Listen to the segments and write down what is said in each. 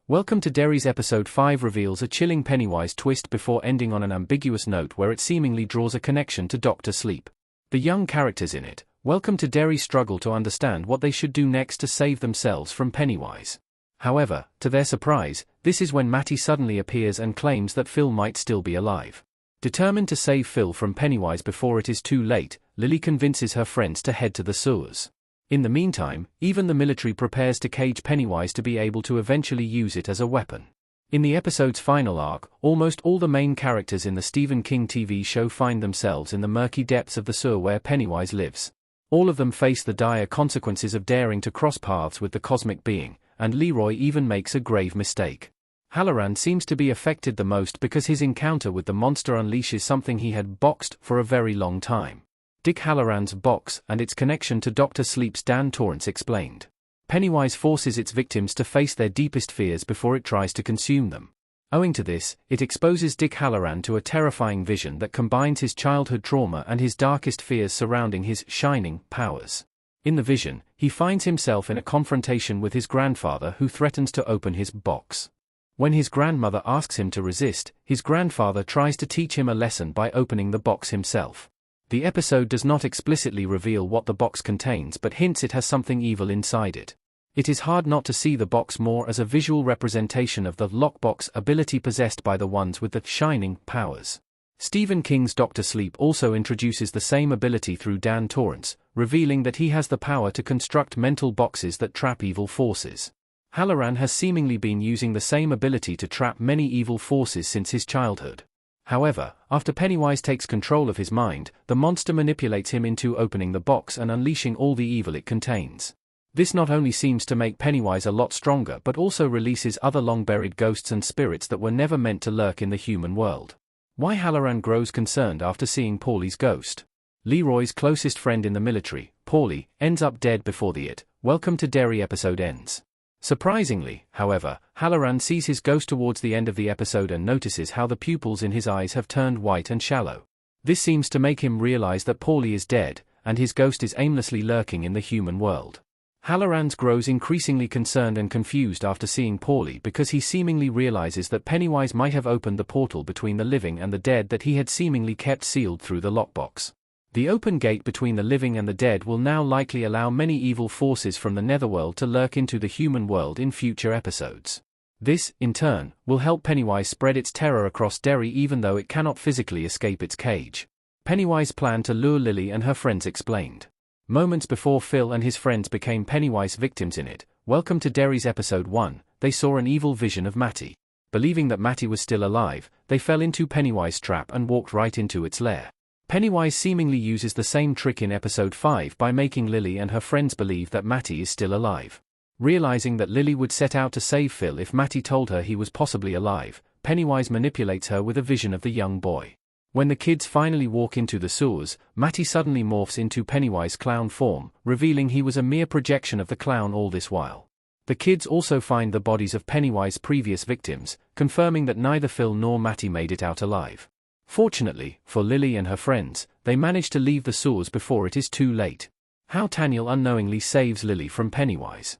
Welcome to Derry's episode 5 reveals a chilling Pennywise twist before ending on an ambiguous note where it seemingly draws a connection to Dr. Sleep. The young characters in it, Welcome to Derry, struggle to understand what they should do next to save themselves from Pennywise. However, to their surprise, this is when Matty suddenly appears and claims that Phil might still be alive. Determined to save Phil from Pennywise before it is too late, Lily convinces her friends to head to the sewers. In the meantime, even the military prepares to cage Pennywise to be able to eventually use it as a weapon. In the episode's final arc, almost all the main characters in the Stephen King TV show find themselves in the murky depths of the sewer where Pennywise lives. All of them face the dire consequences of daring to cross paths with the cosmic being, and Leroy even makes a grave mistake. Halloran seems to be affected the most because his encounter with the monster unleashes something he had boxed for a very long time. Dick Halloran's box and its connection to Dr. Sleep's Dan Torrance explained. Pennywise forces its victims to face their deepest fears before it tries to consume them. Owing to this, it exposes Dick Halloran to a terrifying vision that combines his childhood trauma and his darkest fears surrounding his shining powers. In the vision, he finds himself in a confrontation with his grandfather who threatens to open his box. When his grandmother asks him to resist, his grandfather tries to teach him a lesson by opening the box himself. The episode does not explicitly reveal what the box contains but hints it has something evil inside it. It is hard not to see the box more as a visual representation of the lockbox ability possessed by the ones with the shining powers. Stephen King's Dr. Sleep also introduces the same ability through Dan Torrance, revealing that he has the power to construct mental boxes that trap evil forces. Halloran has seemingly been using the same ability to trap many evil forces since his childhood. However, after Pennywise takes control of his mind, the monster manipulates him into opening the box and unleashing all the evil it contains. This not only seems to make Pennywise a lot stronger but also releases other long-buried ghosts and spirits that were never meant to lurk in the human world. Why Halloran grows concerned after seeing Paulie's ghost. Leroy's closest friend in the military, Paulie, ends up dead before the Welcome to Derry episode ends. Surprisingly, however, Halloran sees his ghost towards the end of the episode and notices how the pupils in his eyes have turned white and shallow. This seems to make him realize that Paulie is dead, and his ghost is aimlessly lurking in the human world. Halloran grows increasingly concerned and confused after seeing Paulie because he seemingly realizes that Pennywise might have opened the portal between the living and the dead that he had seemingly kept sealed through the lockbox. The open gate between the living and the dead will now likely allow many evil forces from the netherworld to lurk into the human world in future episodes. This, in turn, will help Pennywise spread its terror across Derry even though it cannot physically escape its cage. Pennywise planned to lure Lily and her friends explained. Moments before Phil and his friends became Pennywise victims in Welcome to Derry's episode 1, they saw an evil vision of Matty. Believing that Matty was still alive, they fell into Pennywise's trap and walked right into its lair. Pennywise seemingly uses the same trick in episode 5 by making Lily and her friends believe that Matty is still alive. Realizing that Lily would set out to save Phil if Matty told her he was possibly alive, Pennywise manipulates her with a vision of the young boy. When the kids finally walk into the sewers, Matty suddenly morphs into Pennywise clown form, revealing he was a mere projection of the clown all this while. The kids also find the bodies of Pennywise's previous victims, confirming that neither Phil nor Matty made it out alive. Fortunately, for Lily and her friends, they manage to leave the sewers before it is too late. How Taniel unknowingly saves Lily from Pennywise.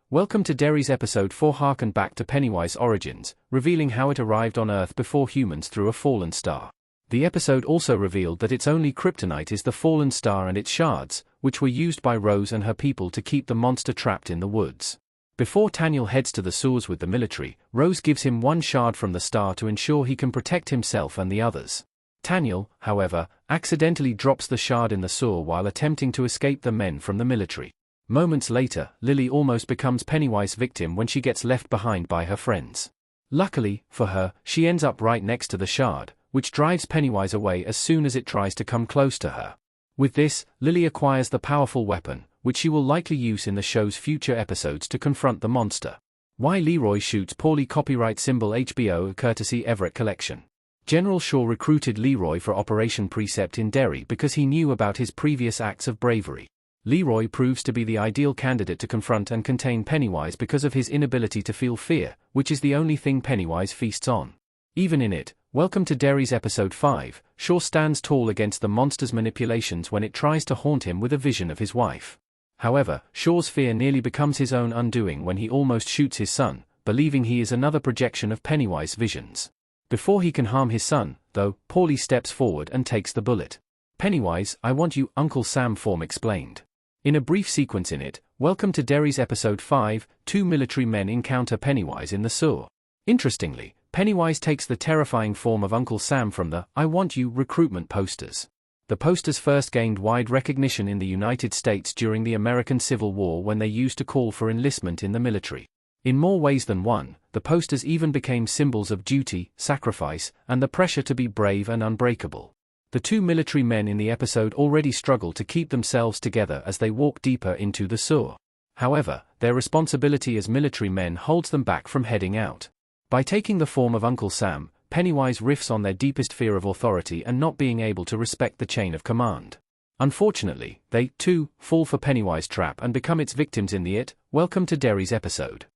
Welcome to Derry's episode 4 harken back to Pennywise's origins, revealing how it arrived on Earth before humans through a fallen star. The episode also revealed that its only kryptonite is the fallen star and its shards, which were used by Rose and her people to keep the monster trapped in the woods. Before Taniel heads to the sewers with the military, Rose gives him one shard from the star to ensure he can protect himself and the others. Taniel, however, accidentally drops the shard in the sewer while attempting to escape the men from the military. Moments later, Lily almost becomes Pennywise's victim when she gets left behind by her friends. Luckily, for her, she ends up right next to the shard, which drives Pennywise away as soon as it tries to come close to her. With this, Lily acquires the powerful weapon, which she will likely use in the show's future episodes to confront the monster. Why Leroy shoots Paulie copyright symbol HBO courtesy Everett Collection. General Shaw recruited Leroy for Operation Precept in Derry because he knew about his previous acts of bravery. Leroy proves to be the ideal candidate to confront and contain Pennywise because of his inability to feel fear, which is the only thing Pennywise feasts on. Even in Welcome to Derry's episode 5, Shaw stands tall against the monster's manipulations when it tries to haunt him with a vision of his wife. However, Shaw's fear nearly becomes his own undoing when he almost shoots his son, believing he is another projection of Pennywise's visions. Before he can harm his son, though, Paulie steps forward and takes the bullet. "Pennywise, I want you," Uncle Sam form explained. In a brief sequence in it, welcome to Derry's episode 5, two military men encounter Pennywise in the sewer. Interestingly, Pennywise takes the terrifying form of Uncle Sam from the "I Want You" recruitment posters. The posters first gained wide recognition in the United States during the American Civil War when they used to call for enlistment in the military. In more ways than one, the posters even became symbols of duty, sacrifice, and the pressure to be brave and unbreakable. The two military men in the episode already struggle to keep themselves together as they walk deeper into the sewer. However, their responsibility as military men holds them back from heading out. By taking the form of Uncle Sam, Pennywise riffs on their deepest fear of authority and not being able to respect the chain of command. Unfortunately, they, too, fall for Pennywise's trap and become its victims in the Welcome to Derry's episode.